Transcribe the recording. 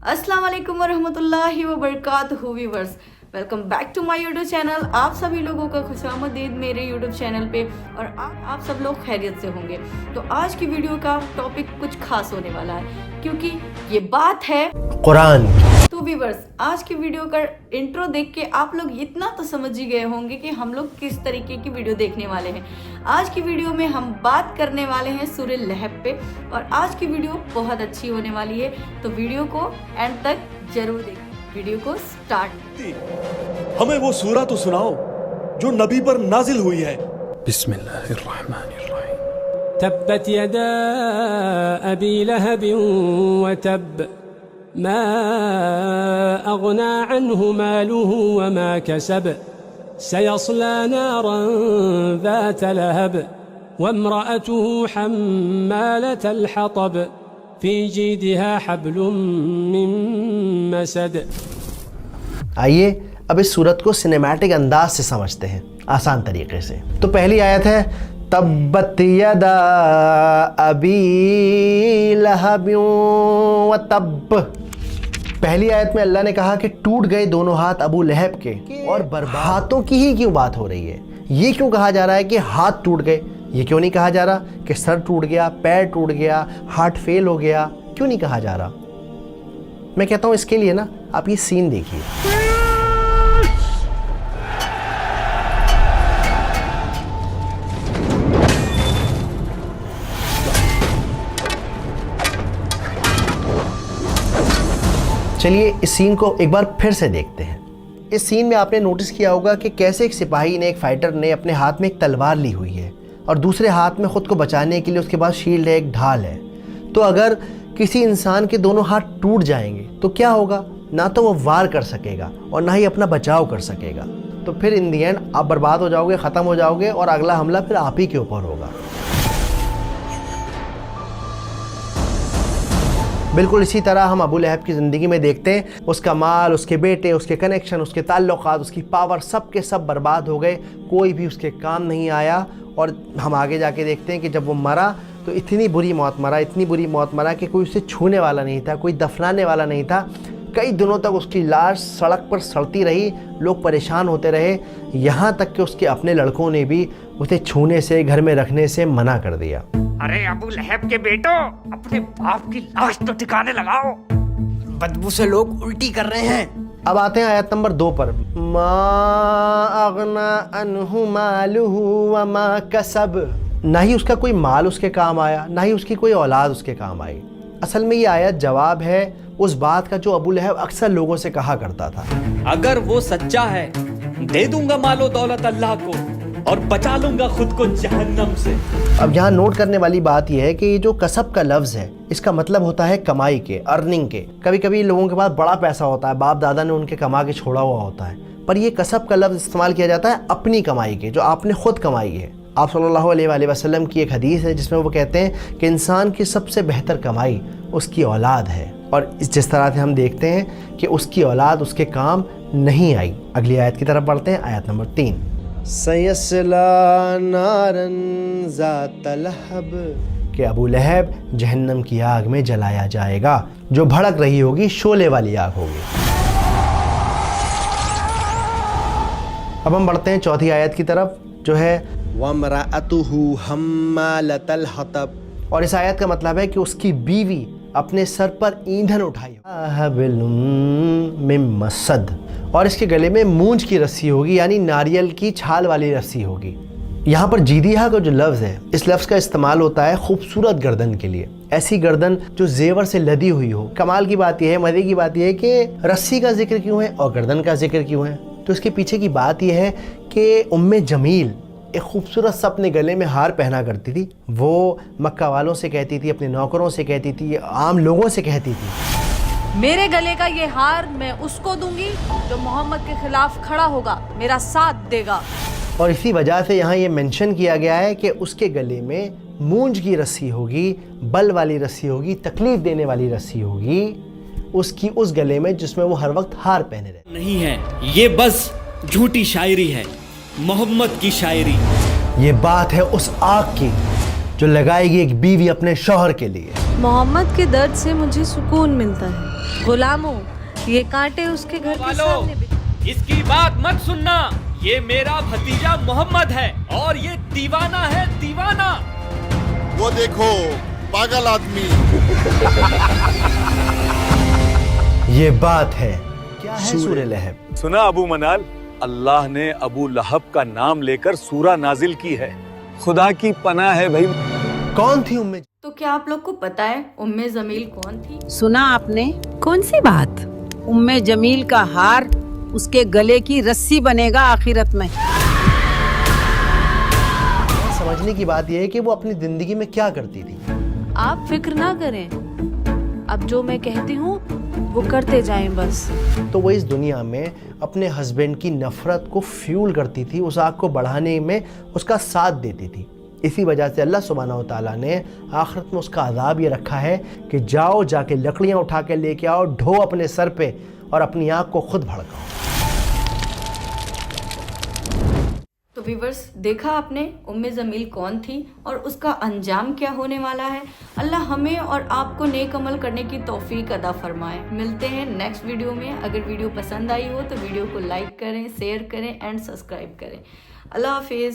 अस्सलाम वालेकुम वरहमतुल्लाहि वबरकातुहू viewers, welcome back to my YouTube channel. आप सभी लोगों का खुशामदीद मेरे यूट्यूब चैनल पे और आप सब लोग खैरियत से होंगे। तो आज की वीडियो का टॉपिक कुछ खास होने वाला है क्योंकि ये बात है कुरान। तो व्यूअर्स, आज की वीडियो का इंट्रो देख के आप लोग इतना तो समझ ही गए होंगे कि हम लोग किस तरीके की वीडियो देखने वाले हैं। आज की वीडियो में हम बात करने वाले हैं सूरह लहब पे और आज की वीडियो बहुत अच्छी होने वाली है, तो वीडियो को एंड तक जरूर देखें। वीडियो को स्टार्ट। हमें वो सूरह तो सुनाओ जो नबी पर नाजिल हुई है। बिस्मिल्लाहिर्रहमानिर्रहीम। तब्बत यदा अबी लहब व तब मा अगना अन्हु मालुहु व मा कसब सयस्ला नारन ज़ात लहब व इम्रअतुहु हम्मालतल हतब फी जीदिहा हब्लुम मिन मसद। आइए अब इस सूरत को सिनेमैटिक अंदाज से समझते हैं आसान तरीके से। तो पहली आयत है तब्बत यदा अबी लहब व तब। पहली आयत में अल्लाह ने कहा कि टूट गए दोनों हाथ अबू लहब के, और बर्बाद हाथों की ही क्यों बात हो रही है? ये क्यों कहा जा रहा है कि हाथ टूट गए? ये क्यों नहीं कहा जा रहा कि सर टूट गया, पैर टूट गया, हार्ट फेल हो गया? क्यों नहीं कहा जा रहा? मैं कहता हूँ इसके लिए ना आप ये सीन देखिए। चलिए इस सीन को एक बार फिर से देखते हैं। इस सीन में आपने नोटिस किया होगा कि कैसे एक सिपाही ने, एक फाइटर ने अपने हाथ में एक तलवार ली हुई है और दूसरे हाथ में खुद को बचाने के लिए उसके पास शील्ड है, एक ढाल है। तो अगर किसी इंसान के दोनों हाथ टूट जाएंगे तो क्या होगा? ना तो वो वार कर सकेगा और ना ही अपना बचाव कर सकेगा। तो फिर इन दी एंड आप बर्बाद हो जाओगे, ख़त्म हो जाओगे और अगला हमला फिर आप ही के ऊपर होगा। बिल्कुल इसी तरह हम अबू लहब की ज़िंदगी में देखते हैं, उसका माल, उसके बेटे, उसके कनेक्शन, उसके ताल्लुकात, उसकी पावर, सब के सब बर्बाद हो गए। कोई भी उसके काम नहीं आया। और हम आगे जाके देखते हैं कि जब वो मरा तो इतनी बुरी मौत मरा, इतनी बुरी मौत मरा कि कोई उसे छूने वाला नहीं था, कोई दफनाने वाला नहीं था। कई दिनों तक उसकी लाश सड़क पर सड़ती रही, लोग परेशान होते रहे, यहाँ तक कि उसके अपने लड़कों ने भी उसे छूने से, घर में रखने से मना कर दिया। अरे अबू लहब के बेटो, अपने बाप की लाश तो ठिकाने लगाओ, बदबू से लोग उल्टी कर रहे हैं। अब आते हैं आयत नंबर 2 पर। मा अगना अन्हु मालुहु व मा कसब। ना ही उसका कोई माल उसके काम आया, ना ही उसकी कोई औलाद उसके काम आई। असल में ये आयत जवाब है उस बात का जो अबू लहब अक्सर लोगों से कहा करता था, अगर वो सच्चा है दे दूंगा मालो दौलत अल्लाह को और बचा लूंगा खुद को जहन्नम से। अब यहाँ नोट करने वाली बात यह है कि ये जो कसब का लफ्ज़ है इसका मतलब होता है कमाई के, अर्निंग के। कभी कभी लोगों के पास बड़ा पैसा होता है, बाप दादा ने उनके कमा के छोड़ा हुआ होता है, पर ये कसब का लफ्ज़ इस्तेमाल किया जाता है अपनी कमाई के, जो आपने खुद कमाई है। आप सल्लल्लाहु अलैहि वसल्लम की एक हदीस है जिसमें वो कहते हैं कि इंसान की सबसे बेहतर कमाई उसकी औलाद है, और जिस तरह से हम देखते हैं कि उसकी औलाद उसके काम नहीं आई। अगली आयत की तरफ बढ़ते हैं, आयत नंबर 3। सयस्ला नारन ज़ात लहब, कि अबू लहब जहन्नम की आग में जलाया जाएगा, जो भड़क रही होगी, शोले वाली आग होगी। अब हम बढ़ते हैं चौथी आयत की तरफ, जो है वम्रअतुहु हम्मालतल हतब, और इस आयत का मतलब है कि उसकी बीवी अपने सर पर ईंधन उठाई, हब्लुम मिन मसद, और इसके गले में मूंज की रस्सी होगी, यानी नारियल की छाल वाली रस्सी होगी। यहाँ पर जीदिहा का जो लफ्ज़ है, इस लफ्ज़ का इस्तेमाल होता है खूबसूरत गर्दन के लिए, ऐसी गर्दन जो जेवर से लदी हुई हो। कमाल की बात यह है, मज़े की बात यह है कि रस्सी का जिक्र क्यों है और गर्दन का जिक्र क्यों है? तो इसके पीछे की बात यह है कि उम्मे जमील एक खूबसूरत सा अपने गले में हार पहना करती थी। वो मक्का वालों से कहती थी, अपने नौकरों से कहती थी, आम लोगों से कहती थी, मेरे गले का ये हार मैं उसको दूंगी जो मोहम्मद के खिलाफ खड़ा होगा, मेरा साथ देगा। और इसी वजह से यहाँ ये मेंशन किया गया है कि उसके गले में मूंज की रस्सी होगी, बल वाली रस्सी होगी, तकलीफ देने वाली रस्सी होगी उसकी उस गले में जिसमें वो हर वक्त हार पहने रहे। नहीं है, ये बस झूठी शायरी है, मोहम्मद की शायरी। ये बात है उस आग की जो लगाएगी एक बीवी अपने शौहर के लिए। मोहम्मद के दर्द से मुझे सुकून मिलता है। गुलामों, ये कांटे उसके घर के सामने इसकी बात मत सुनना। ये मेरा भतीजा मोहम्मद है और ये दीवाना है, दीवाना। वो देखो पागल आदमी। ये बात है। क्या है सूरह लहब? सुना अबू मनाल, अल्लाह ने अबू लहब का नाम लेकर सूरा नाजिल की है। खुदा की पनाह है भाई। कौन थी उम्मे? तो क्या आप लोग को पता है उम्मे जमील कौन थी? सुना आपने? कौन सी बात? उम्मे जमील का हार उसके गले की रस्सी बनेगा आखिरत में। समझने की बात यह है कि वो अपनी जिंदगी में क्या करती थी। आप फिक्र ना करें, अब जो मैं कहती हूँ वो करते जाएं बस। तो वो इस दुनिया में अपने हस्बैंड की नफरत को फ्यूल करती थी, उस आग को बढ़ाने में उसका साथ देती थी। इसी वजह से अल्लाह सुब्हानहू व तआला ने आखिरत में उसका अज़ाब ये रखा है कि जाओ जाके लकड़ियाँ उठा के लेके आओ, ढो अपने सर पे और अपनी आग को खुद भड़काओ। तो व्यूवर्स, देखा आपने उम्मे जमील कौन थी और उसका अंजाम क्या होने वाला है। अल्लाह हमें और आपको नेक अमल करने की तौफीक अदा फरमाए। मिलते हैं नेक्स्ट वीडियो में। अगर वीडियो पसंद आई हो तो वीडियो को लाइक करें, शेयर करें एंड सब्सक्राइब करें। अल्लाह हाफिज़।